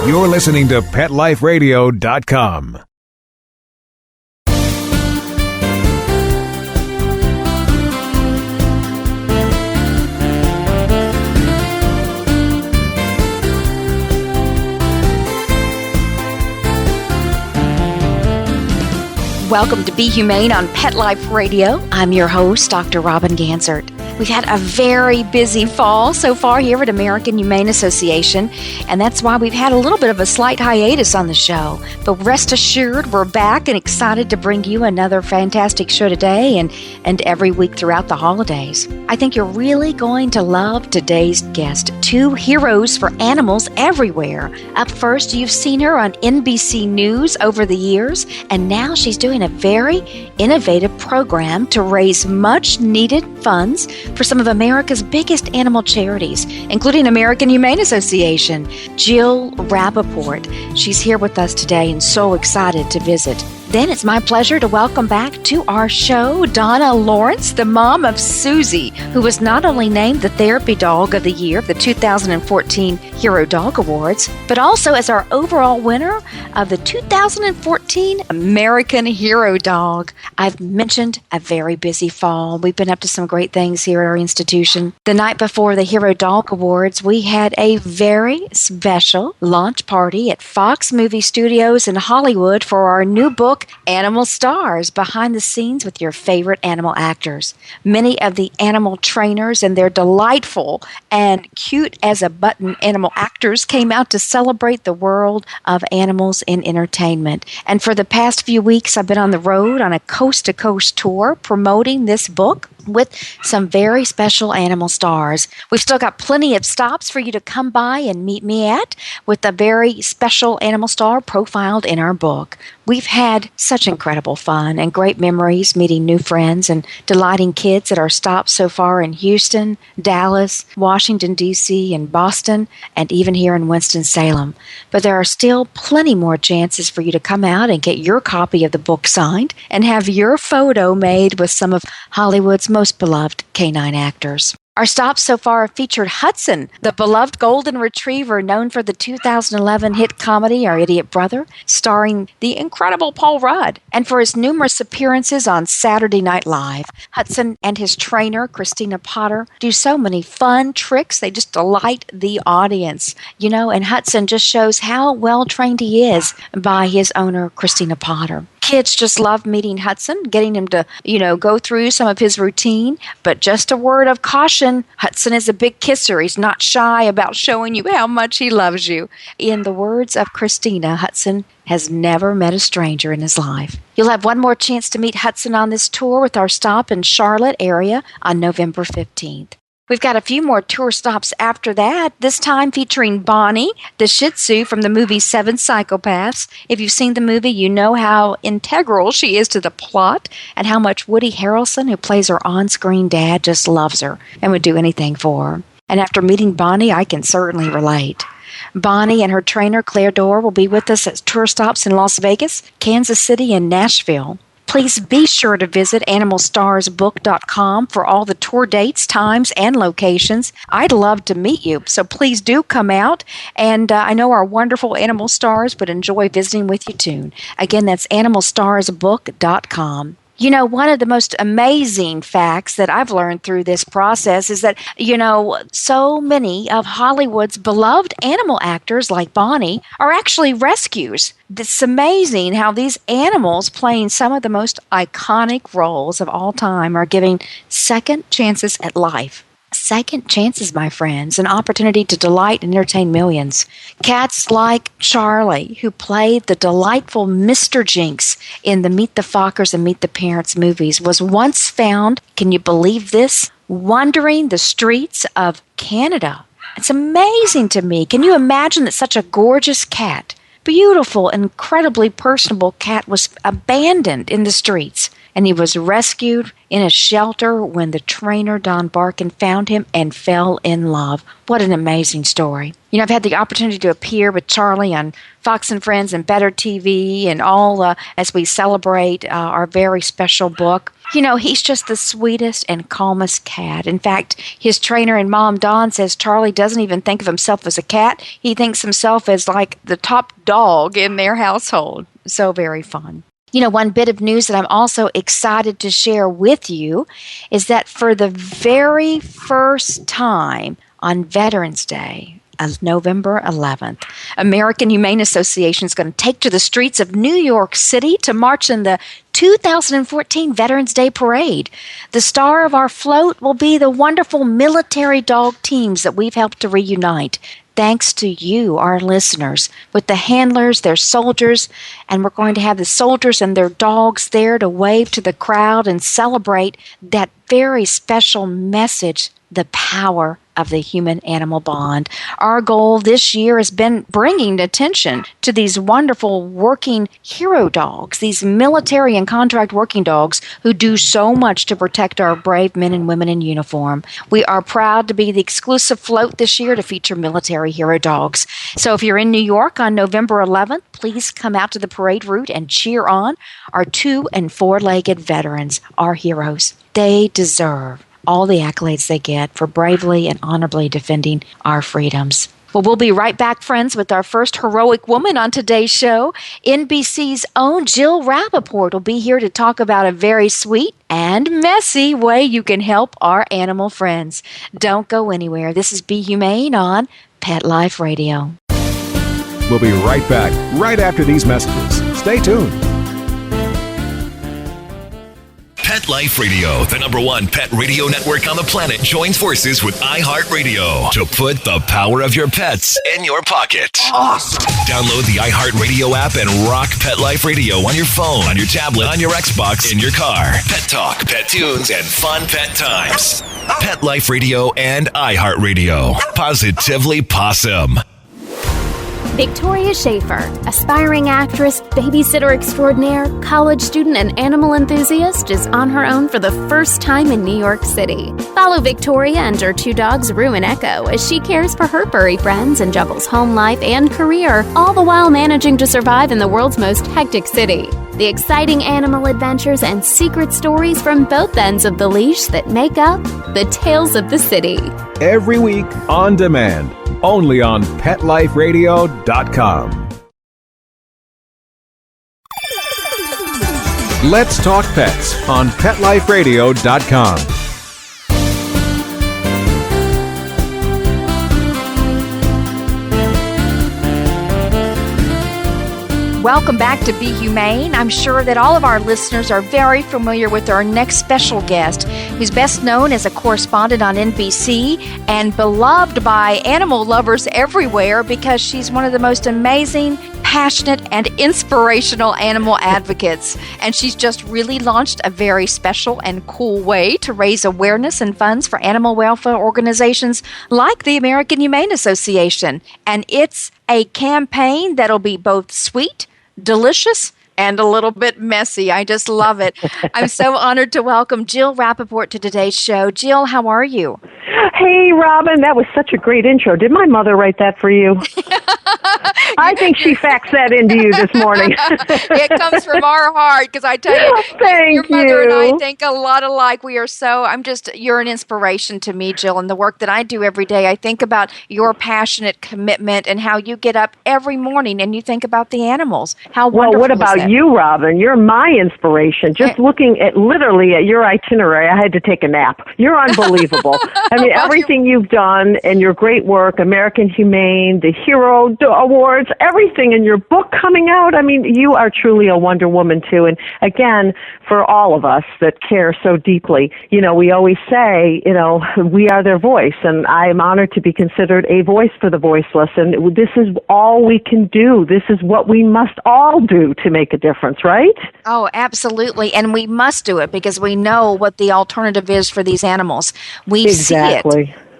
You're listening to PetLifeRadio.com. Welcome to Be Humane on Pet Life Radio. I'm your host, Dr. Robin Gansert. We've had a very busy fall so far here at American Humane Association, and that's why we've had a little bit of a slight hiatus on the show. But rest assured, we're back and excited to bring you another fantastic show today and every week throughout the holidays. I think you're really going to love today's guest, two heroes for animals everywhere. Up first, you've seen her on NBC News over the years, and now she's doing a very innovative program to raise much-needed funds for some of America's biggest animal charities, including American Humane Association. Jill Rappaport. She's here with us today and so excited to visit. Then it's my pleasure to welcome back to our show Donna Lawrence, the mom of Susie, who was not only named the Therapy Dog of the Year of the 2014 Hero Dog Awards, but also as our overall winner of the 2014 American Hero Dog. I've mentioned a very busy fall. We've been up to some great things here at our institution. The night before the Hero Dog Awards, we had a very special launch party at Fox Movie Studios in Hollywood for our new book, Animal Stars, behind the scenes with your favorite animal actors. Many of the animal trainers and their delightful and cute as a button animal actors came out to celebrate the world of animals in entertainment. And for the past few weeks, I've been on the road on a coast-to-coast tour promoting this book with some very special animal stars. We've still got plenty of stops for you to come by and meet me at with a very special animal star profiled in our book. We've had such incredible fun and great memories meeting new friends and delighting kids at our stops so far in Houston, Dallas, Washington, D.C., and Boston, and even here in Winston-Salem. But there are still plenty more chances for you to come out and get your copy of the book signed and have your photo made with some of Hollywood's most beloved canine actors. Our stops so far have featured Hudson, the beloved golden retriever known for the 2011 hit comedy Our Idiot Brother, starring the incredible Paul Rudd, and for his numerous appearances on Saturday Night Live. Hudson and his trainer, Christina Potter, do so many fun tricks. They just delight the audience. And Hudson just shows how well trained he is by his owner, Christina Potter. Kids just love meeting Hudson, getting him to, go through some of his routine. But just a word of caution, Hudson is a big kisser. He's not shy about showing you how much he loves you. In the words of Christina, Hudson has never met a stranger in his life. You'll have one more chance to meet Hudson on this tour with our stop in Charlotte area on November 15th. We've got a few more tour stops after that, this time featuring Bonnie, the Shih Tzu from the movie Seven Psychopaths. If you've seen the movie, you know how integral she is to the plot and how much Woody Harrelson, who plays her on-screen dad, just loves her and would do anything for her. And after meeting Bonnie, I can certainly relate. Bonnie and her trainer, Claire Dorr, will be with us at tour stops in Las Vegas, Kansas City, and Nashville. Please be sure to visit animalstarsbook.com for all the tour dates, times, and locations. I'd love to meet you, so please do come out. And I know our wonderful animal stars would enjoy visiting with you too. Again, that's animalstarsbook.com. One of the most amazing facts that I've learned through this process is that, so many of Hollywood's beloved animal actors like Bonnie are actually rescues. It's amazing how these animals playing some of the most iconic roles of all time are giving second chances at life. Second chances, my friends, an opportunity to delight and entertain millions. Cats like Charlie, who played the delightful Mr. Jinx in the Meet the Fockers and Meet the Parents movies, was once found, can you believe this, wandering the streets of Canada. It's amazing to me. Can you imagine that such a gorgeous cat, beautiful, incredibly personable cat was abandoned in the streets? and he was rescued in a shelter when the trainer, Don Barkin, found him and fell in love. What an amazing story. You know, I've had the opportunity to appear with Charlie on Fox and Friends and Better TV and all as we celebrate our very special book. You know, he's just the sweetest and calmest cat. In fact, his trainer and mom, Dawn, says Charlie doesn't even think of himself as a cat. He thinks himself as like the top dog in their household. So very fun. You know, one bit of news that I'm also excited to share with you is that for the very first time on Veterans Day, November 11th, American Humane Association is going to take to the streets of New York City to march in the 2014 Veterans Day Parade. The star of our float will be the wonderful military dog teams that we've helped to reunite. Thanks to you, our listeners, with the handlers, their soldiers, and we're going to have the soldiers and their dogs there to wave to the crowd and celebrate that very special message, the power of the human-animal bond. Our goal this year has been bringing attention to these wonderful working hero dogs, these military and contract working dogs who do so much to protect our brave men and women in uniform. We are proud to be the exclusive float this year to feature military hero dogs. So if you're in New York on November 11th, please come out to the parade route and cheer on our 2- and 4-legged veterans, our heroes. They deserve all the accolades they get for bravely and honorably defending our freedoms. Well, we'll be right back, friends, with our first heroic woman on today's show. NBC's own Jill Rappaport will be here to talk about a very sweet and messy way you can help our animal friends. Don't go anywhere. This is Be Humane on Pet Life Radio. We'll be right back right after these messages. Stay tuned. Pet Life Radio, the #1 pet radio network on the planet, joins forces with iHeartRadio to put the power of your pets in your pocket. Awesome! Download the iHeartRadio app and rock Pet Life Radio on your phone, on your tablet, on your Xbox, in your car. Pet talk, pet tunes, and fun pet times. Pet Life Radio and iHeartRadio. Positively Possum. Victoria Schaefer, aspiring actress, babysitter extraordinaire, college student, and animal enthusiast, is on her own for the first time in New York City. Follow Victoria and her 2 dogs, Rue and Echo, as she cares for her furry friends and juggles home life and career, all the while managing to survive in the world's most hectic city. The exciting animal adventures and secret stories from both ends of the leash that make up the Tales of the City. Every week on demand, only on PetLifeRadio.com. Let's Talk Pets on PetLifeRadio.com. Welcome back to Be Humane. I'm sure that all of our listeners are very familiar with our next special guest, who's best known as a correspondent on NBC and beloved by animal lovers everywhere because she's one of the most amazing, passionate, and inspirational animal advocates. And she's just really launched a very special and cool way to raise awareness and funds for animal welfare organizations like the American Humane Association. And it's a campaign that'll be both sweet, delicious, and a little bit messy. I just love it. I'm so honored to welcome Jill Rappaport to today's show. Jill, how are you? Hey, Robin, that was such a great intro. Did my mother write that for you? I think she faxed that into you this morning. It comes from our heart because I tell you, your mother and I think a lot alike. We are so, you're an inspiration to me, Jill, and the work that I do every day. I think about your passionate commitment and how you get up every morning and you think about the animals. How wonderful. Well, what about you, Robin? You're my inspiration. Just looking at literally at your itinerary, I had to take a nap. You're unbelievable. I mean, everything you've done and your great work, American Humane, the Hero Awards, everything in your book coming out. I mean, you are truly a Wonder Woman, too. And again, for all of us that care so deeply, we always say, we are their voice. And I am honored to be considered a voice for the voiceless. And this is all we can do. This is what we must all do to make a difference, right? Oh, absolutely. And we must do it because we know what the alternative is for these animals. We see it.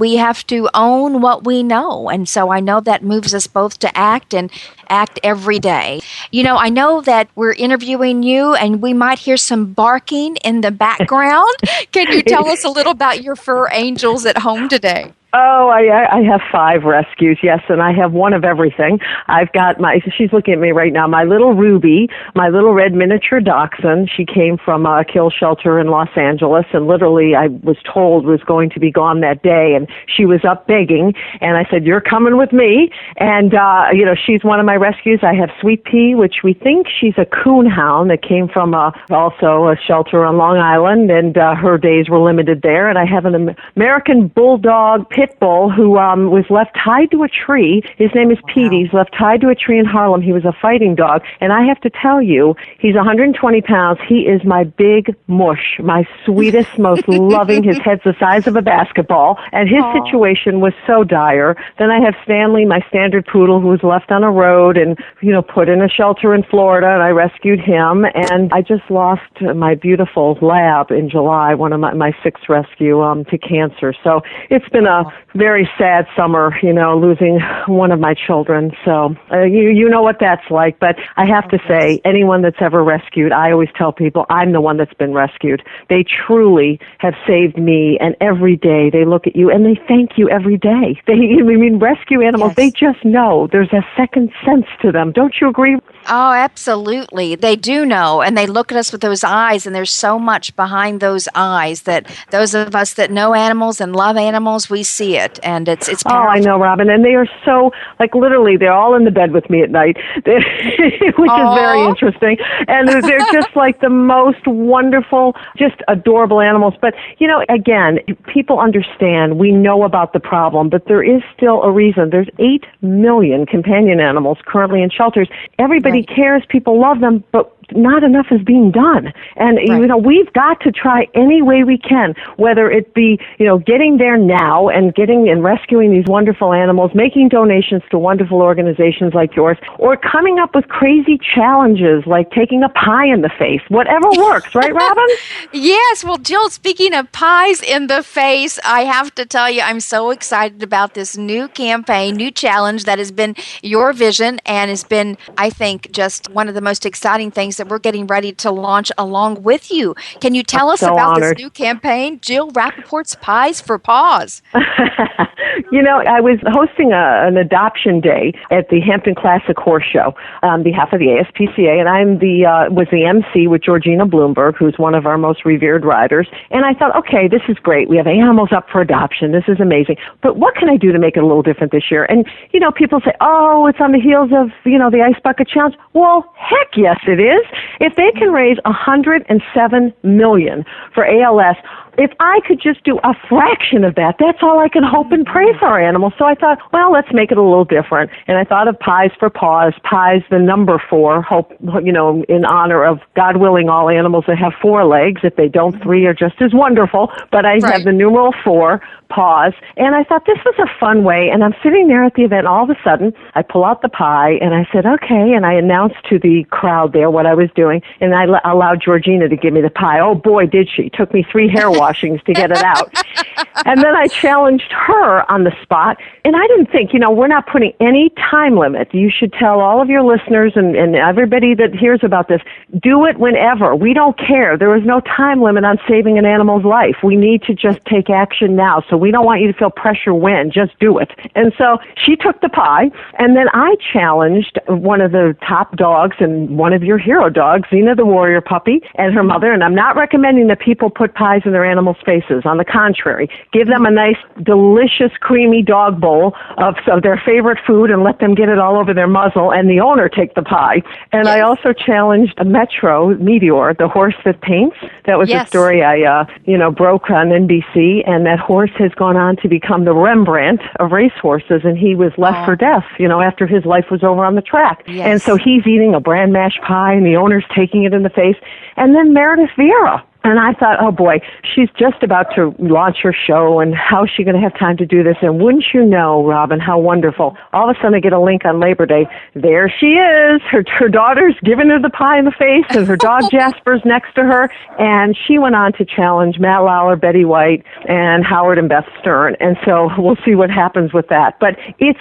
we have to own what we know. And so I know that moves us both to act and act every day. I know that we're interviewing you and we might hear some barking in the background. Can you tell us a little about your fur angels at home today? Oh, I have 5 rescues, yes, and I have one of everything. I've got she's looking at me right now, my little Ruby, my little red miniature dachshund. She came from a kill shelter in Los Angeles, and literally I was told was going to be gone that day, and she was up begging, and I said, you're coming with me, and, she's one of my rescues. I have Sweet Pea, which we think she's a coon hound that came from also a shelter on Long Island, and her days were limited there, and I have an American Bulldog pit bull who was left tied to a tree. His name is Petey. He's left tied to a tree in Harlem. He was a fighting dog. And I have to tell you, he's 120 pounds. He is my big mush, my sweetest, most loving. His head's the size of a basketball. And his situation was so dire. Then I have Stanley, my standard poodle, who was left on a road and, put in a shelter in Florida. And I rescued him. And I just lost my beautiful lab in July, one of my 6th rescue, to cancer. So it's been a very sad summer, losing one of my children. So you know what that's like. But I have to say, anyone that's ever rescued, I always tell people I'm the one that's been rescued. They truly have saved me, and every day they look at you and they thank you every day. Rescue animals, They just know there's a second sense to them. Don't you agree? Oh, absolutely. They do know, and they look at us with those eyes, and there's so much behind those eyes that those of us that know animals and love animals, we see it, and it's powerful. Oh, I know, Robin, and they are so, literally, they're all in the bed with me at night, which is very interesting, and they're just the most wonderful, just adorable animals. But, again, people understand, we know about the problem, but there is still a reason. There's 8 million companion animals currently in shelters. Everybody cares, people love them, but not enough is being done. And, we've got to try any way we can, whether it be, getting there now and getting and rescuing these wonderful animals, making donations to wonderful organizations like yours, or coming up with crazy challenges like taking a pie in the face. Whatever works, right, Robin? Yes. Well, Jill, speaking of pies in the face, I have to tell you, I'm so excited about this new campaign, new challenge that has been your vision and has been, I think, just one of the most exciting things that we're getting ready to launch along with you. Can you tell us about this new campaign, Jill Rappaport's Pies for Paws? I was hosting an adoption day at the Hampton Classic Horse Show on behalf of the ASPCA, and I was the MC with Georgina Bloomberg, who's one of our most revered riders. And I thought, okay, this is great. We have animals up for adoption. This is amazing. But what can I do to make it a little different this year? And, people say, oh, it's on the heels of, the Ice Bucket Challenge. Well, heck yes, it is. If they can raise $107 million for ALS, if I could just do a fraction of that, that's all I can hope and pray for our animals. So I thought, well, let's make it a little different. And I thought of Pies for Paws, Pies the number 4, hope, in honor of, God willing, all animals that have 4 legs. If they don't, 3 are just as wonderful. But I have the numeral 4, Paws. And I thought this was a fun way. And I'm sitting there at the event. All of a sudden, I pull out the pie and I said, okay. And I announced to the crowd there what I was doing. And I allowed Georgina to give me the pie. Oh, boy, did she. It took me 3 hair washings to get it out. And then I challenged her on the spot. And I didn't think, we're not putting any time limit. You should tell all of your listeners and everybody that hears about this, do it whenever. We don't care. There is no time limit on saving an animal's life. We need to just take action now. So we don't want you to feel pressure when. Just do it. And so she took the pie. And then I challenged one of the top dogs and one of your hero dogs, Xena the Warrior Puppy, and her mother. And I'm not recommending that people put pies in their animals' faces. On the contrary, give them a nice, delicious, creamy dog bowl of their favorite food and let them get it all over their muzzle, and the owner take the pie. And I also challenged a Metro Meteor, the horse that paints. That was a story I broke on NBC, and that horse has gone on to become the Rembrandt of racehorses, and he was left for death, after his life was over on the track. And so he's eating a bran mash pie, and the owner's taking it in the face. And then Meredith Vieira, And I thought, oh boy, she's just about to launch her show, and how's she going to have time to do this? And wouldn't you know, Robin, how wonderful. All of a sudden I get a link on Labor Day. There she is. Her daughter's giving her the pie in the face, and her dog Jasper's next to her. And she went on to challenge Matt Lauer, Betty White, and Howard and Beth Stern. And so we'll see what happens with that. But it's,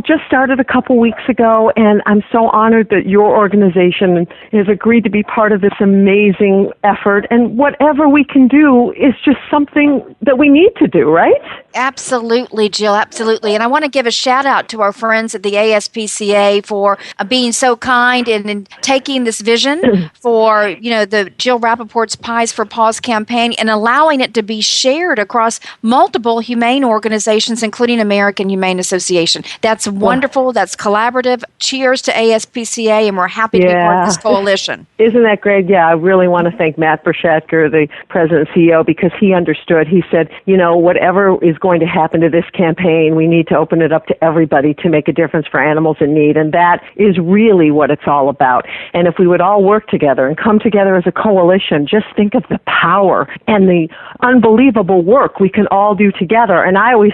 just started a couple weeks ago, and I'm so honored that your organization has agreed to be part of this amazing effort. And whatever we can do is just something that we need to do, right? Absolutely, Jill, absolutely. And I want to give a shout out to our friends at the ASPCA for being so kind and taking this vision for, the Jill Rappaport's Pies for Paws campaign and allowing it to be shared across multiple humane organizations, including American Humane Association. That's wonderful. That's collaborative. Cheers to ASPCA, and we're happy to be part of this coalition. Isn't that great? Yeah, I really want to thank Matt Bershatker, the president and CEO, because he understood. He said, whatever is going to happen to this campaign, we need to open it up to everybody to make a difference for animals in need. And that is really what it's all about. And if we would all work together and come together as a coalition, just think of the power and the unbelievable work we can all do together. And I always,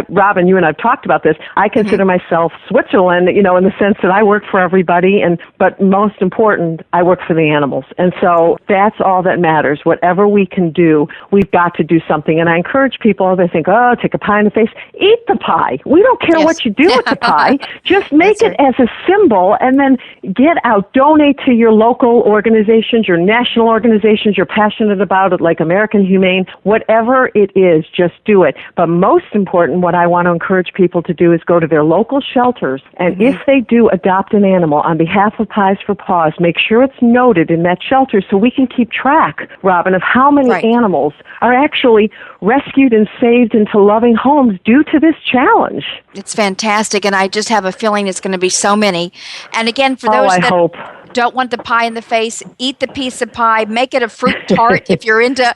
Robin, you and I've talked about this. I consider myself Switzerland, in the sense that I work for everybody, but most important, I work for the animals. And so that's all that matters. Whatever we can do, we've got to do something. And I encourage people, they think, take a pie in the face. Eat the pie. We don't care what you do with the pie. Just make it as a symbol, and then get out. Donate to your local organizations, your national organizations you're passionate about it, like American Humane. Whatever it is, just do it. But most important, what I want to encourage people to do is go to their local shelters, and if they do adopt an animal on behalf of Pies for Paws, make sure it's noted in that shelter so we can keep track, Robin, of how many animals are actually rescued and saved into loving homes due to this challenge. It's fantastic, and I just have a feeling it's going to be so many. And again, for those I hope. Don't want the pie in the face, eat the piece of pie, make it a fruit tart. If you're into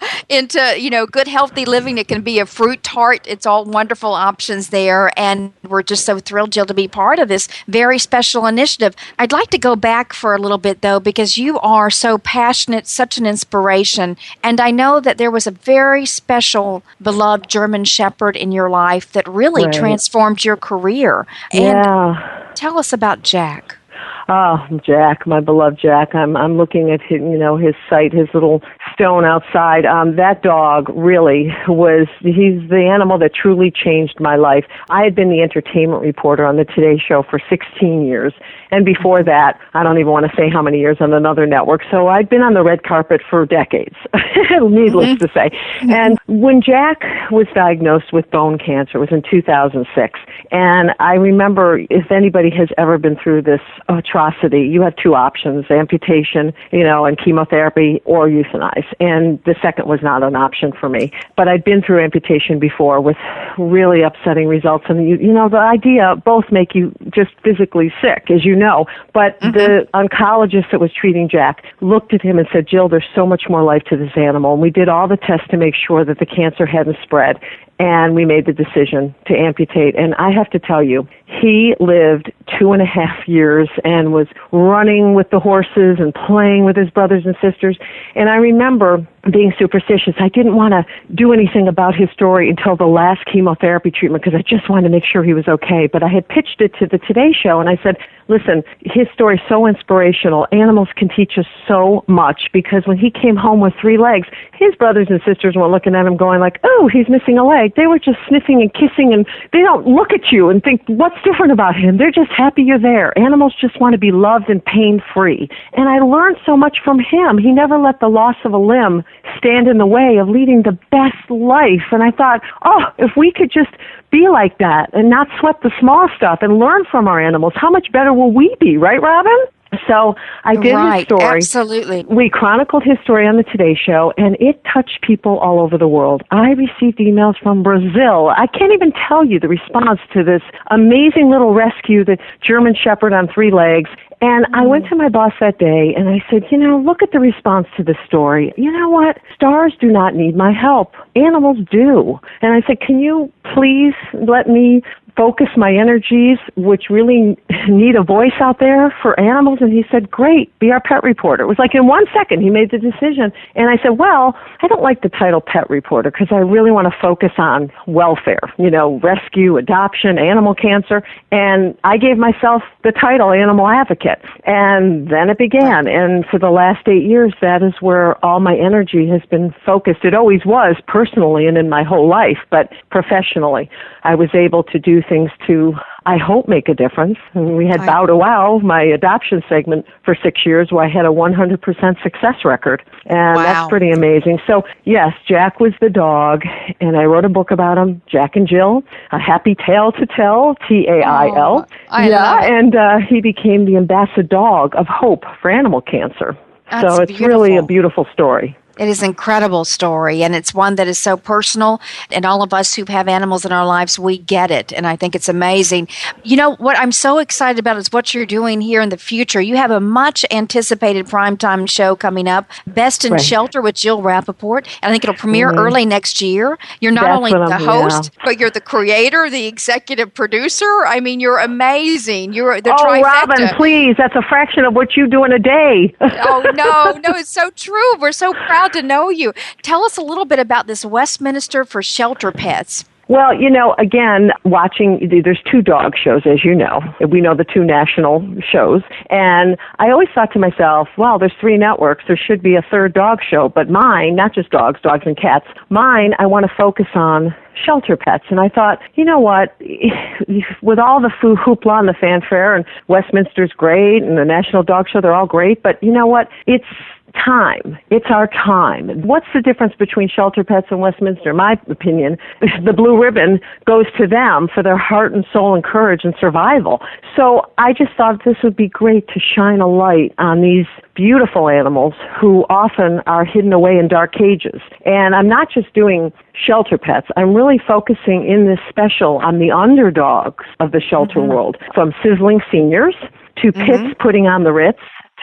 good healthy living, it can be a fruit tart. It's all wonderful options there, and we're just so thrilled, Jill, to be part of this very special initiative. I'd like to go back for a little bit, though, because you are so passionate, such an inspiration, and I know that there was a very special, beloved German Shepherd in your life that really transformed your career. And tell us about Jack. Oh, Jack, my beloved Jack. I'm looking at his, his site, his little stone outside. That dog really he's the animal that truly changed my life. I had been the entertainment reporter on the Today Show for 16 years. And before that, I don't even want to say how many years on another network. So I'd been on the red carpet for decades, needless to say. And when Jack was diagnosed with bone cancer, it was in 2006. And I remember, if anybody has ever been through this atrocity, you have two options, amputation, and chemotherapy, or euthanize. And the second was not an option for me. But I'd been through amputation before with really upsetting results. And, the idea, both make you just physically sick, as you know. But the oncologist that was treating Jack looked at him and said, Jill, there's so much more life to this animal. And we did all the tests to make sure that the cancer hadn't spread. And we made the decision to amputate. And I have to tell you, he lived 2.5 years and was running with the horses and playing with his brothers and sisters. And I remember being superstitious. I didn't want to do anything about his story until the last chemotherapy treatment because I just wanted to make sure he was okay. But I had pitched it to the Today Show, and I said, listen, his story is so inspirational. Animals can teach us so much, because when he came home with 3 legs, his brothers and sisters weren't looking at him going like, oh, he's missing a leg. They were just sniffing and kissing, and they don't look at you and think, what's different about him? They're just happy you're there. Animals just want to be loved and pain-free. And I learned so much from him. He never let the loss of a limb stand in the way of leading the best life. And I thought, if we could just be like that and not sweat the small stuff and learn from our animals, how much better will we be, right, Robin? So I did his story. Absolutely. We chronicled his story on the Today Show, and it touched people all over the world. I received emails from Brazil. I can't even tell you the response to this amazing little rescue, the German Shepherd on 3 legs. And I went to my boss that day, and I said, look at the response to this story. You know what? Stars do not need my help. Animals do. And I said, can you please let me focus my energies, which really need a voice out there for animals? And he said, great, be our pet reporter. It was like in 1 second he made the decision. And I said, well, I don't like the title pet reporter because I really want to focus on welfare, rescue, adoption, animal cancer. And I gave myself the title animal advocate. And then it began. And for the last 8 years, that is where all my energy has been focused. It always was personally and in my whole life, but professionally, I was able to do things to, I hope, make a difference. And we had Bow to Wow, my adoption segment, for 6 years where I had a 100% success record. And that's pretty amazing. So, yes, Jack was the dog, and I wrote a book about him, Jack and Jill, A Happy Tale to Tell, T-A-I-L. And he became the ambassador dog of hope for animal cancer. That's so it's really a beautiful story. It is an incredible story, and it's one that is so personal, and all of us who have animals in our lives, we get it, and I think it's amazing. You know, what I'm so excited about is what you're doing here in the future. You have a much-anticipated primetime show coming up, Best in Shelter with Jill Rappaport, and I think it'll premiere early next year. You're not only the host, but you're the creator, the executive producer. I mean, you're amazing. You're the trifecta. Robin, please, that's a fraction of what you do in a day. No, it's so true. We're so proud to know you. Tell us a little bit about this Westminster for Shelter Pets. Well, again, there's 2 dog shows, as you know. We know the 2 national shows. And I always thought to myself, well, there's 3 networks. There should be a 3rd dog show. But mine, not just dogs and cats, mine, I want to focus on shelter pets. And I thought, you know what, with all the hoopla and the fanfare, and Westminster's great, and the National Dog Show, they're all great. But you know what? It's time. It's our time. What's the difference between shelter pets and Westminster? In my opinion, the blue ribbon goes to them for their heart and soul and courage and survival. So I just thought this would be great to shine a light on these beautiful animals who often are hidden away in dark cages. And I'm not just doing shelter pets. I'm really focusing in this special on the underdogs of the shelter world, from sizzling seniors to pits putting on the Ritz,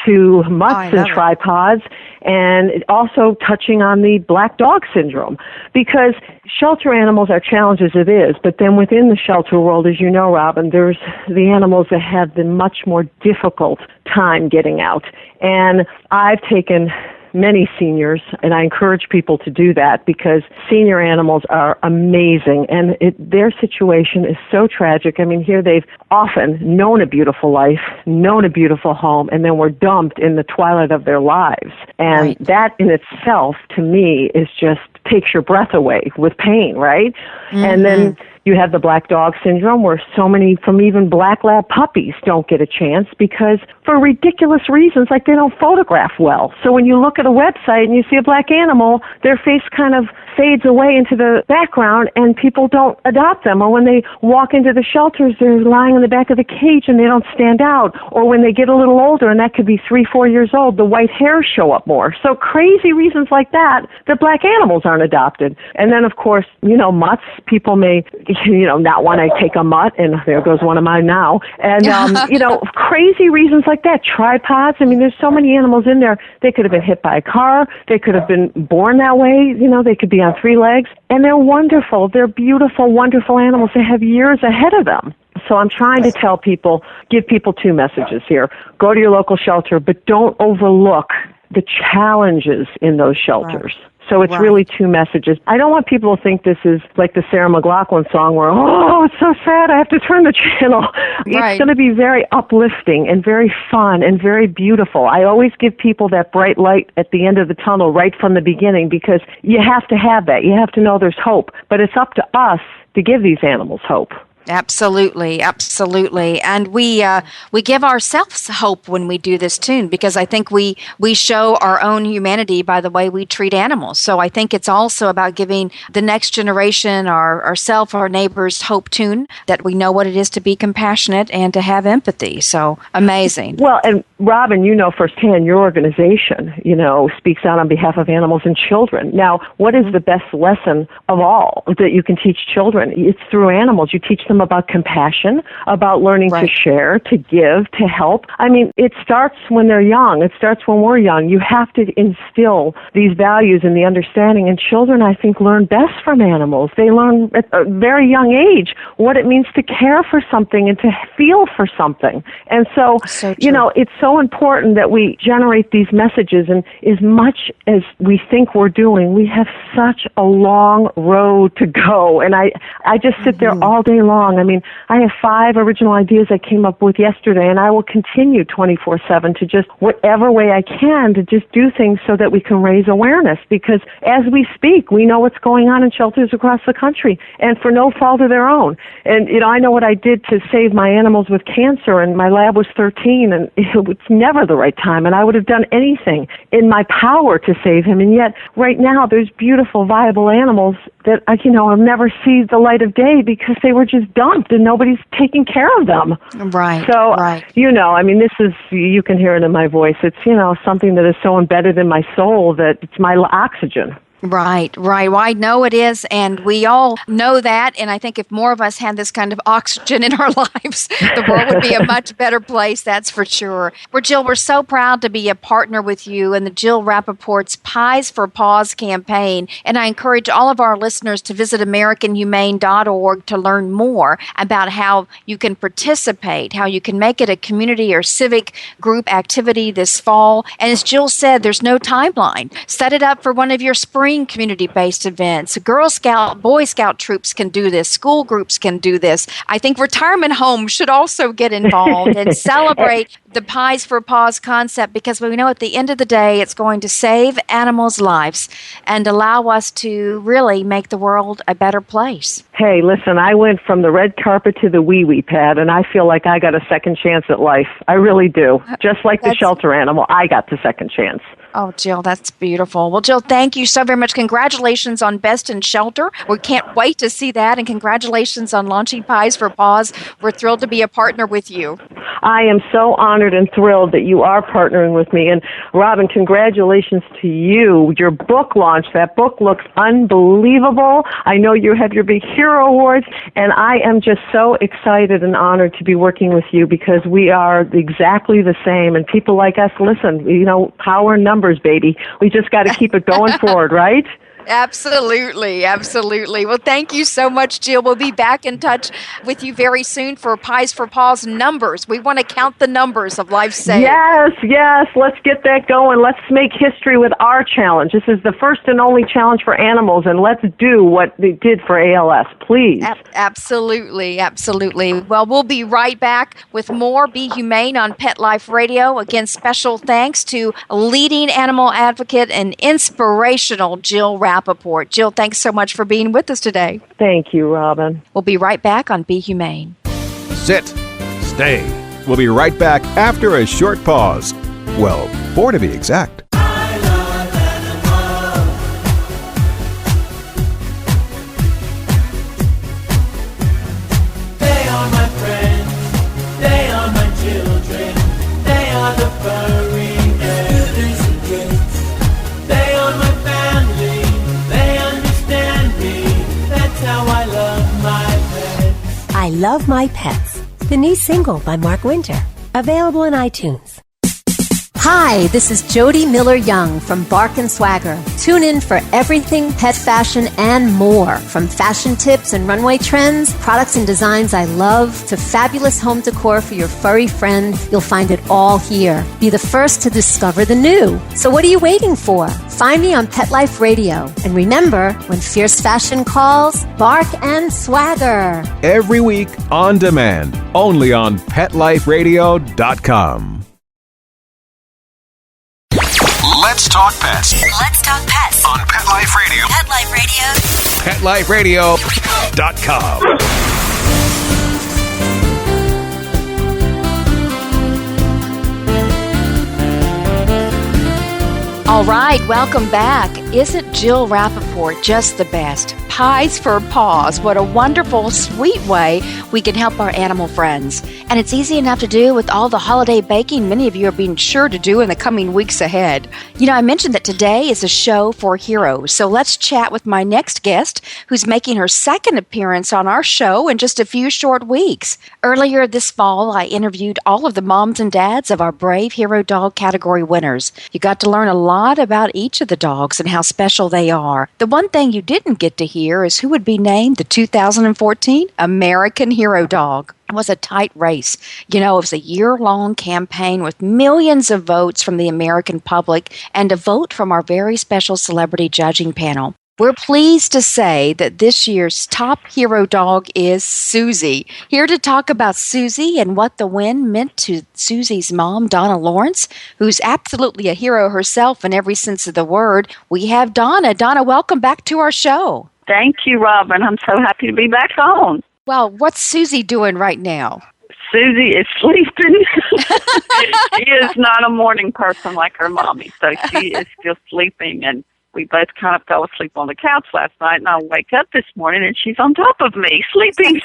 to mutts and tripods, and also touching on the black dog syndrome. Because shelter animals are challenged as it is, but then within the shelter world, as you know, Robin, there's the animals that have the much more difficult time getting out. And I've taken many seniors, and I encourage people to do that because senior animals are amazing, and their situation is so tragic. I mean, here they've often known a beautiful life, known a beautiful home, and then were dumped in the twilight of their lives. And that in itself, to me, is just takes your breath away with pain, right? And then you have the black dog syndrome where so many from even black lab puppies don't get a chance because for ridiculous reasons, like they don't photograph well. So when you look at a website and you see a black animal, their face kind of fades away into the background and people don't adopt them. Or when they walk into the shelters, they're lying in the back of the cage and they don't stand out. Or when they get a little older, and that could be 3-4 years old, the white hairs show up more. So crazy reasons like that black animals aren't adopted. And then, of course, mutts, people may, not want to take a mutt, and there goes one of mine now. And, crazy reasons like that. Tripods, I mean, there's so many animals in there. They could have been hit by a car. They could have been born that way. They could be on 3 legs. And they're wonderful. They're beautiful, wonderful animals. They have years ahead of them. So I'm trying to tell people, give people 2 messages here. Go to your local shelter, but don't overlook the challenges in those shelters. So it's really 2 messages. I don't want people to think this is like the Sarah McLachlan song where, it's so sad, I have to turn the channel. It's going to be very uplifting and very fun and very beautiful. I always give people that bright light at the end of the tunnel right from the beginning because you have to have that. You have to know there's hope. But it's up to us to give these animals hope. Absolutely. And we give ourselves hope when we do this too, because I think we show our own humanity by the way we treat animals. So I think it's also about giving the next generation, ourselves, our neighbors, hope too, that we know what it is to be compassionate and to have empathy. So amazing. Well, and Robin, firsthand, your organization, speaks out on behalf of animals and children. Now, what is the best lesson of all that you can teach children? It's through animals. You teach them about compassion, about learning to share, to give, to help. I mean, it starts when they're young. It starts when we're young. You have to instill these values and the understanding. And children, I think, learn best from animals. They learn at a very young age what it means to care for something and to feel for something. And so you know, it's so important that we generate these messages. And as much as we think we're doing, we have such a long road to go. And I just sit there all day long. I mean, I have 5 original ideas I came up with yesterday, and I will continue 24/7 to just whatever way I can to just do things so that we can raise awareness. Because as we speak, we know what's going on in shelters across the country, and for no fault of their own. And, you know, I know what I did to save my animals with cancer, and my lab was 13, and it's never the right time, and I would have done anything in my power to save him. And yet, right now, there's beautiful, viable animals that, you know, have never seen the light of day because they were just dumped and nobody's taking care of them. Right. So, you know, I mean, this is, you can hear it in my voice. It's, you know, something that is so embedded in my soul that it's my oxygen. Right. Well, I know it is, and we all know that, and I think if more of us had this kind of oxygen in our lives, the world would be a much better place, that's for sure. Well, Jill, we're so proud to be a partner with you in the Jill Rappaport's Pies for Paws campaign, and I encourage all of our listeners to visit AmericanHumane.org to learn more about how you can participate, how you can make it a community or civic group activity this fall. And as Jill said, there's no timeline. Set it up for one of your spring community-based events. Girl Scout, Boy Scout troops can do this. School groups can do this. I think retirement homes should also get involved and celebrate the Pies for Paws concept, because we know at the end of the day it's going to save animals' lives and allow us to really make the world a better place. Hey, listen, I went from the red carpet to the wee-wee pad, and I feel like I got a second chance at life. I really do. Just like the shelter animal, I got the second chance. Oh, Jill, that's beautiful. Well, Jill, thank you so very much. Congratulations on Best in Shelter. We can't wait to see that, and congratulations on launching Pies for Paws. We're thrilled to be a partner with you. I am so honored and thrilled that you are partnering with me. And Robin, congratulations to you. Your book launch, that book looks unbelievable. I know you have your big hero awards, and I am just so excited and honored to be working with you because we are exactly the same. And people like us, listen, you know, power in numbers, baby. We just got to keep it going forward, right? Absolutely. Well, thank you so much, Jill. We'll be back in touch with you very soon for Pies for Paws numbers. We want to count the numbers of lives saved. Yes. Let's get that going. Let's make history with our challenge. This is the first and only challenge for animals, and let's do what they did for ALS, please. Absolutely. Well, we'll be right back with more Be Humane on Pet Life Radio. Again, special thanks to leading animal advocate and inspirational Jill Rappaport. Jill, thanks so much for being with us today. Thank you, Robin. We'll be right back on Be Humane. Sit. Stay. We'll be right back after a short pause. Well, 4 to be exact. I love animals. They are my friends. They are my children. They are the furry elders and kids. They are my family. They understand me. That's how I love my pets. I Love My Pets, the new single by Mark Winter, available on iTunes. Hi, this is Jody Miller-Young from Bark & Swagger. Tune in for everything pet fashion and more. From fashion tips and runway trends, products and designs I love, to fabulous home decor for your furry friend, you'll find it all here. Be the first to discover the new. So what are you waiting for? Find me on Pet Life Radio. And remember, when fierce fashion calls, Bark & Swagger. Every week on demand, only on PetLifeRadio.com. Let's talk pets Let's talk pets on Pet Life Radio. Pet Life Radio. PetLifeRadio.com. All right, welcome back. Isn't Jill Rappaport just the best? Pies for Paws. What a wonderful, sweet way we can help our animal friends. And it's easy enough to do with all the holiday baking many of you are being sure to do in the coming weeks ahead. You know, I mentioned that today is a show for heroes. So let's chat with my next guest, who's making her second appearance on our show in just a few short weeks. Earlier this fall, I interviewed all of the moms and dads of our Brave Hero Dog category winners. You got to learn a lot about each of the dogs and how special they are. The one thing you didn't get to hear is who would be named the 2014 American Hero Dog. It was a tight race. You know, it was a year-long campaign with millions of votes from the American public and a vote from our very special celebrity judging panel. We're pleased to say that this year's top hero dog is Susie. Here to talk about Susie and what the win meant to Susie's mom, Donna Lawrence, who's absolutely a hero herself in every sense of the word, we have Donna. Donna, welcome back to our show. Thank you, Robin. I'm so happy to be back on. Well, what's Susie doing right now? Susie is sleeping. She is not a morning person like her mommy, so she is still sleeping, and we both kind of fell asleep on the couch last night, and I wake up this morning, and she's on top of me, sleeping.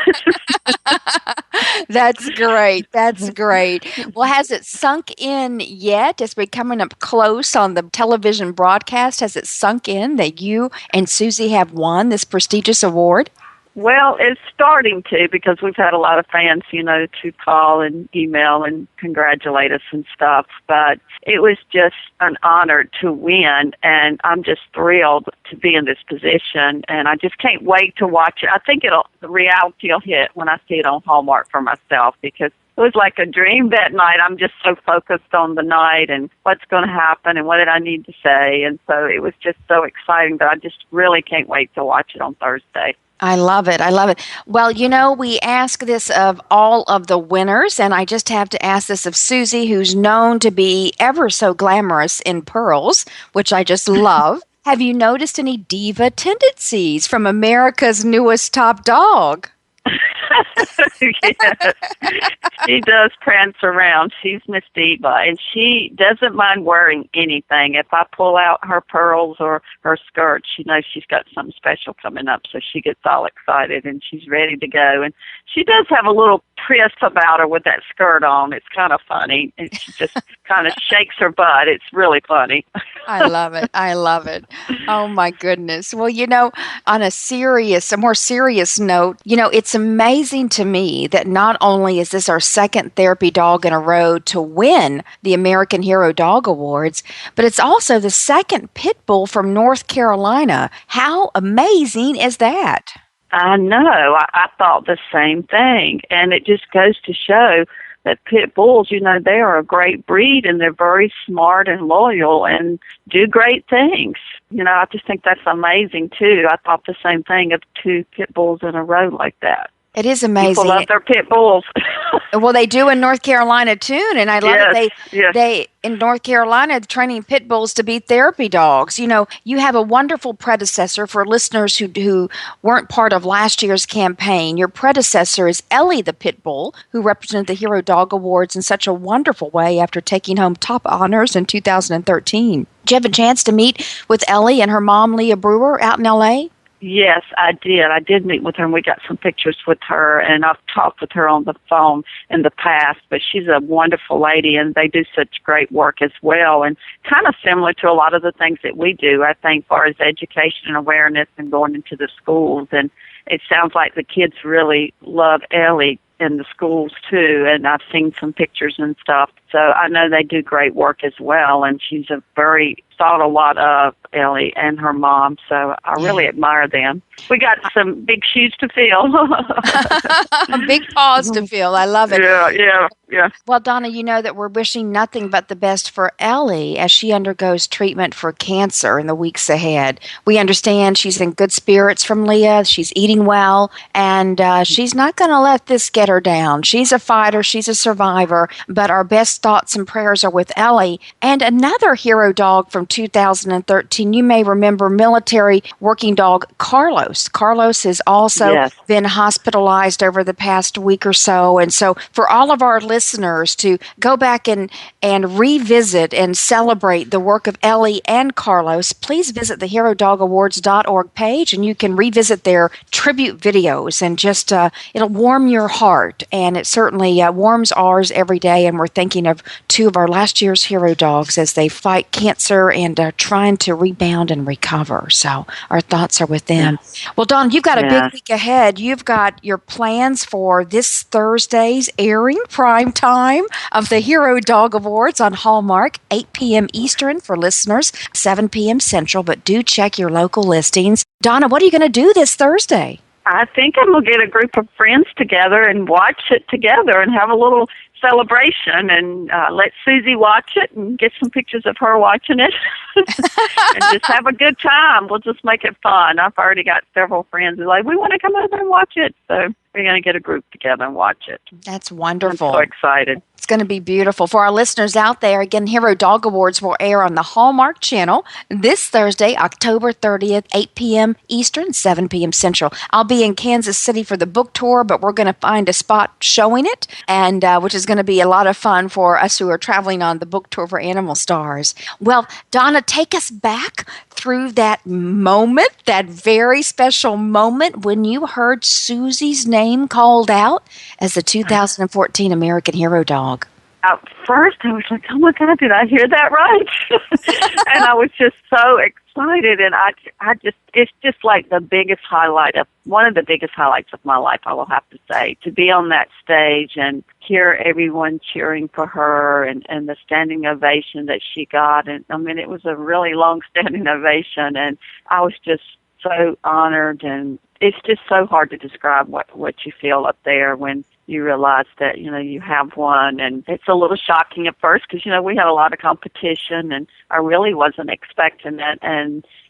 That's great. That's great. Well, has it sunk in yet? As we're coming up close on the television broadcast, has it sunk in that you and Susie have won this prestigious award? Well, it's starting to, because we've had a lot of fans, to call and email and congratulate us and stuff. But it was just an honor to win, and I'm just thrilled to be in this position. And I just can't wait to watch it. I think the reality will hit when I see it on Hallmark for myself, because it was like a dream that night. I'm just so focused on the night and what's going to happen and what did I need to say. And so it was just so exciting that I just really can't wait to watch it on Thursday. I love it. I love it. Well, we ask this of all of the winners, and I just have to ask this of Susie, who's known to be ever so glamorous in pearls, which I just love. Have you noticed any diva tendencies from America's newest top dog? Yes. She does prance around. She's Miss Diva, and she doesn't mind wearing anything. If I pull out her pearls or her skirt, she knows she's got something special coming up, so she gets all excited, and she's ready to go. And she does have a little twist about her with that skirt on. It's kind of funny, and she just kind of shakes her butt. It's really funny. I love it. I love it. Oh, my goodness. Well, on a more serious note, it's amazing to me that not only is this our second therapy dog in a row to win the American Hero Dog Awards, but it's also the second pit bull from North Carolina. How amazing is that? I know. I thought the same thing. And it just goes to show that pit bulls, they are a great breed, and they're very smart and loyal and do great things. I just think that's amazing, too. I thought the same thing of two pit bulls in a row like that. It is amazing. People love their pit bulls. Well, they do in North Carolina, too, and I love that they in North Carolina, training pit bulls to be therapy dogs. You have a wonderful predecessor for listeners who weren't part of last year's campaign. Your predecessor is Ellie the Pit Bull, who represented the Hero Dog Awards in such a wonderful way after taking home top honors in 2013. Did you have a chance to meet with Ellie and her mom, Leah Brewer, out in L.A.? Yes, I did. I did meet with her, and we got some pictures with her, and I've talked with her on the phone in the past, but she's a wonderful lady, and they do such great work as well, and kind of similar to a lot of the things that we do, I think, as far as education and awareness and going into the schools. And it sounds like the kids really love Ellie in the schools, too, and I've seen some pictures and stuff. So I know they do great work as well, and she's thought a lot of Ellie and her mom, so I really admire them. We got some big shoes to fill. Big paws to fill. I love it. Yeah. Well, Donna, you know that we're wishing nothing but the best for Ellie as she undergoes treatment for cancer in the weeks ahead. We understand she's in good spirits from Leah. She's eating well, and she's not going to let this get her down. She's a fighter. She's a survivor, but our best thoughts and prayers are with Ellie. And another hero dog from 2013, you may remember military working dog Carlos. Carlos has also been hospitalized over the past week or so. And so for all of our listeners to go back and revisit and celebrate the work of Ellie and Carlos, please visit the HeroDogAwards.org page, and you can revisit their tribute videos, and just it'll warm your heart, and it certainly warms ours every day. And we're thinking of two of our last year's hero dogs as they fight cancer and are trying to rebound and recover. So our thoughts are with them. Well, Dawn, you've got a big week ahead. You've got your plans for this Thursday's airing prime time of the Hero Dog Awards on Hallmark, 8 p.m. Eastern for listeners, 7 p.m. Central, but do check your local listings. Donna, what are you going to do this Thursday? I think I'm going to get a group of friends together and watch it together and have a little celebration, and let Susie watch it and get some pictures of her watching it and just have a good time. We'll just make it fun. I've already got several friends who are like, we want to come over and watch it. So we're going to get a group together and watch it. That's wonderful. I'm so excited. It's going to be beautiful. For our listeners out there, again, Hero Dog Awards will air on the Hallmark Channel this Thursday, October 30th, 8 p.m. Eastern, 7 p.m. Central. I'll be in Kansas City for the book tour, but we're going to find a spot showing it, and which is going to be a lot of fun for us who are traveling on the book tour for Animal Stars. Well, Donna, take us back through that moment, that very special moment when you heard Susie's name called out as the 2014 American Hero Dog. At first, I was like, oh, my God, did I hear that right? And I was just so excited. And I just, it's just like the biggest highlight of, one of the biggest highlights of my life, I will have to say, to be on that stage and hear everyone cheering for her and the standing ovation that she got. And I mean, it was a really long standing ovation. And I was just so honored, and it's just so hard to describe what you feel up there when you realize that, you know, you have one. And it's a little shocking at first because, you know, we had a lot of competition and I really wasn't expecting it.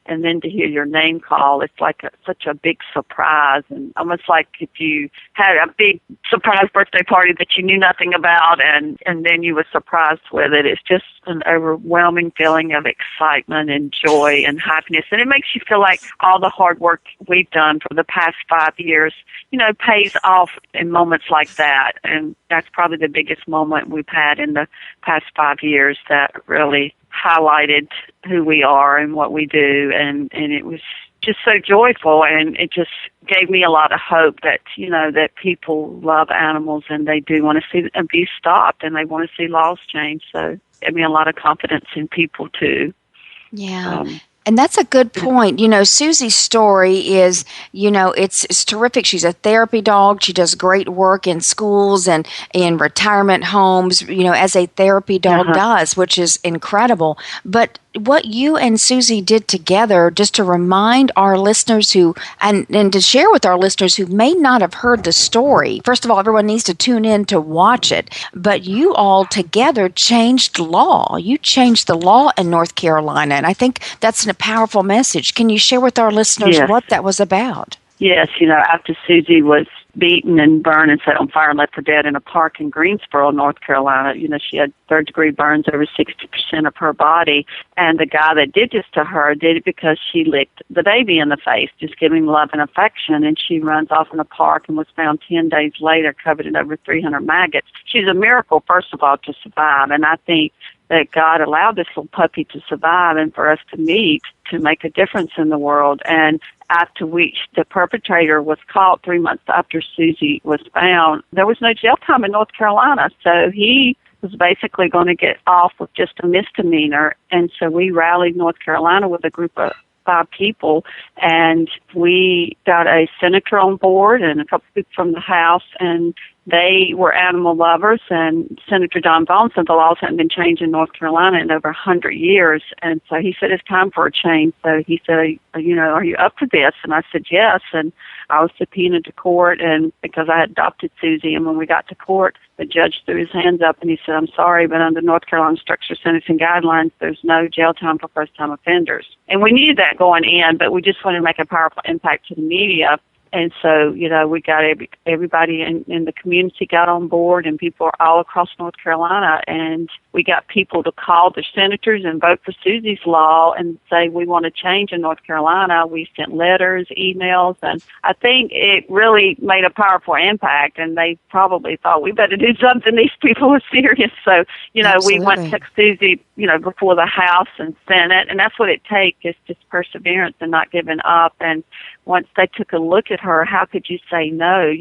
And then to hear your name call, it's like such a big surprise, and almost like if you had a big surprise birthday party that you knew nothing about, and then you were surprised with it. It's just an overwhelming feeling of excitement and joy and happiness, and it makes you feel like all the hard work we've done for the past 5 years, you know, pays off in moments like that. And that's probably the biggest moment we've had in the past 5 years that really highlighted who we are and what we do, and it was just so joyful, and it just gave me a lot of hope that, you know, that people love animals and they do want to see abuse stopped and they want to see laws changed. So it gave me a lot of confidence in people too. Yeah. And that's a good point. You know, Susie's story is, you know, it's terrific. She's a therapy dog. She does great work in schools and in retirement homes, you know, as a therapy dog does, which is incredible. But what you and Susie did together, just to remind our listeners who, and to share with our listeners who may not have heard the story. First of all, everyone needs to tune in to watch it. But you all together changed law. You changed the law in North Carolina. And I think that's a powerful message. Can you share with our listeners what that was about? Yes, you know, after Susie was beaten and burned and set on fire and left for dead in a park in Greensboro, North Carolina, you know, she had third-degree burns over 60% of her body. And the guy that did this to her did it because she licked the baby in the face, just giving love and affection. And she runs off in a park and was found 10 days later covered in over 300 maggots. She's a miracle, first of all, to survive. And I think that God allowed this little puppy to survive and for us to meet to make a difference in the world. And after the perpetrator was caught 3 months after Susie was found, there was no jail time in North Carolina. So he was basically going to get off with just a misdemeanor. And so we rallied North Carolina with a group of 5 people, and we got a senator on board and a couple people from the House, and they were animal lovers. And Senator Don Vaughn said the laws hadn't been changed in North Carolina in over 100 years. And so he said, it's time for a change. So he said, you know, are you up for this? And I said, yes. And I was subpoenaed to court, and because I had adopted Susie. And when we got to court, the judge threw his hands up and he said, I'm sorry, but under North Carolina structured sentencing guidelines, there's no jail time for first-time offenders. And we needed that going in, but we just wanted to make a powerful impact to the media. And so, we got everybody in the community got on board, and people are all across North Carolina, and we got people to call their senators and vote for Susie's law and say we want to change in North Carolina. We sent letters, emails, and I think it really made a powerful impact, and they probably thought we better do something. These people are serious. So, we went to Susie, before the House and Senate, and that's what it takes, is just perseverance and not giving up. And once they took a look at her, how could you say no?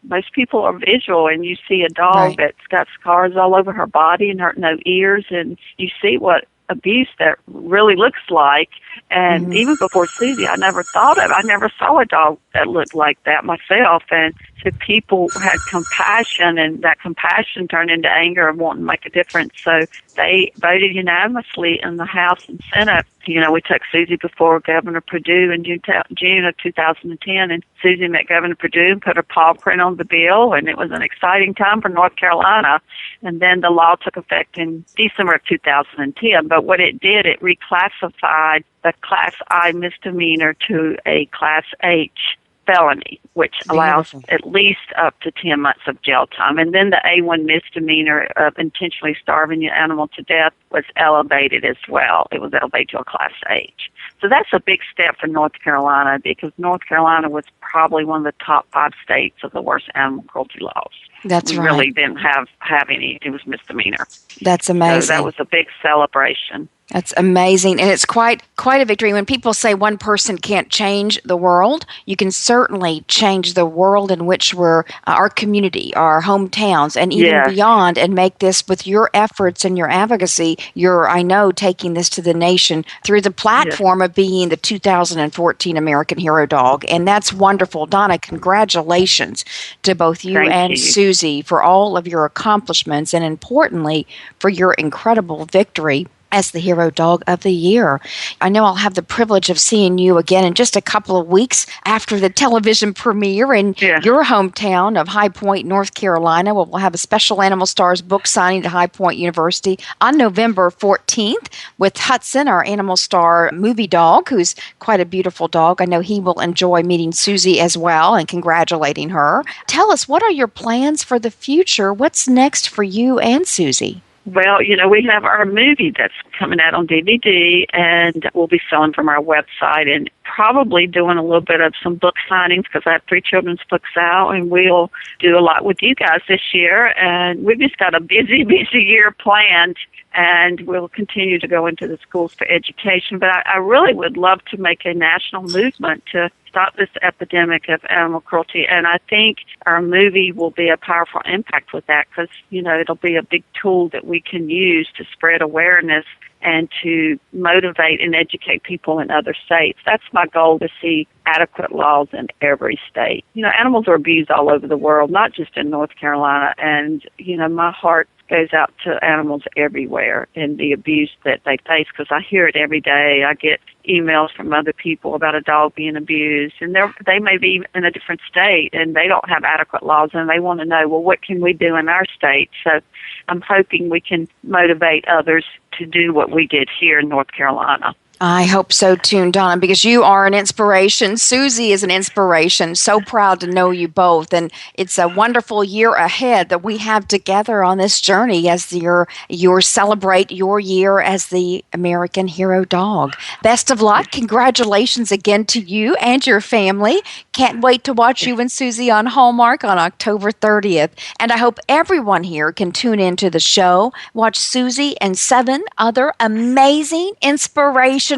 Most people are visual, and you see a dog that's got scars all over her body and no ears, and you see what abuse that really looks like. And even before Susie, I never saw a dog that looked like that myself. And so people had compassion, and that compassion turned into anger and wanting to make a difference. So they voted unanimously in the House and Senate. We took Susie before Governor Perdue in June of 2010, and Susie met Governor Perdue and put her paw print on the bill, and it was an exciting time for North Carolina. And then the law took effect in December of 2010. But what it did, it reclassified the Class I misdemeanor to a Class H felony, which allows at least up to 10 months of jail time. And then the A1 misdemeanor of intentionally starving your animal to death was elevated as well. It was elevated to a Class H. So that's a big step for North Carolina, because North Carolina was probably one of the top 5 states of the worst animal cruelty laws. That's right. We really didn't have any. It was misdemeanor. That's amazing. So that was a big celebration. That's amazing. And it's quite a victory. When people say one person can't change the world, you can certainly change the world in which we're, our community, our hometowns, and even beyond, and make this, with your efforts and your advocacy, I know, taking this to the nation through the platform of being the 2014 American Hero Dog. And that's wonderful. Donna, congratulations to both you and Susie for all of your accomplishments, and importantly, for your incredible victory as the Hero Dog of the Year. I know I'll have the privilege of seeing you again in just a couple of weeks after the television premiere in your hometown of High Point, North Carolina, where we'll have a special Animal Stars book signing at High Point University on November 14th with Hudson, our Animal Star movie dog, who's quite a beautiful dog. I know he will enjoy meeting Susie as well and congratulating her. Tell us, what are your plans for the future? What's next for you and Susie? Well, we have our movie that's coming out on DVD, and we'll be selling from our website, and probably doing a little bit of some book signings, because I have 3 children's books out, and we'll do a lot with you guys this year. And we've just got a busy year planned, and we'll continue to go into the schools for education. But I really would love to make a national movement to stop this epidemic of animal cruelty. And I think our movie will be a powerful impact with that, because, it'll be a big tool that we can use to spread awareness and to motivate and educate people in other states. That's my goal, to see adequate laws in every state. Animals are abused all over the world, not just in North Carolina. And, my heart goes out to animals everywhere and the abuse that they face, because I hear it every day. I get emails from other people about a dog being abused, and they may be in a different state and they don't have adequate laws, and they want to know, well, what can we do in our state? So I'm hoping we can motivate others to do what we did here in North Carolina. I hope so too, Donna, because you are an inspiration. Susie is an inspiration. So proud to know you both. And it's a wonderful year ahead that we have together on this journey as you celebrate your year as the American Hero Dog. Best of luck. Congratulations again to you and your family. Can't wait to watch you and Susie on Hallmark on October 30th. And I hope everyone here can tune into the show, watch Susie and 7 other amazing, inspirational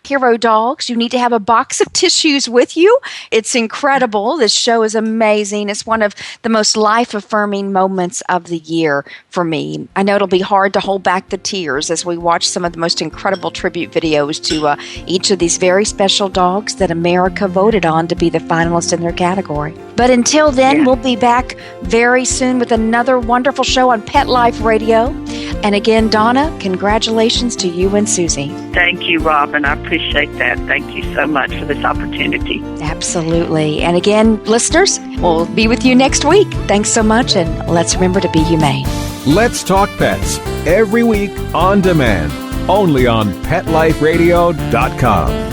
hero dogs. You need to have a box of tissues with you. It's incredible. This show is amazing. It's one of the most life-affirming moments of the year for me. I know it'll be hard to hold back the tears as we watch some of the most incredible tribute videos to each of these very special dogs that America voted on to be the finalists in their category. But until then, we'll be back very soon with another wonderful show on Pet Life Radio. And again, Donna, congratulations to you and Susie. Thank you, Robin. I appreciate that. Thank you so much for this opportunity. Absolutely. And again, listeners, we'll be with you next week. Thanks so much, and let's remember to be humane. Let's Talk Pets, every week on demand, only on PetLifeRadio.com.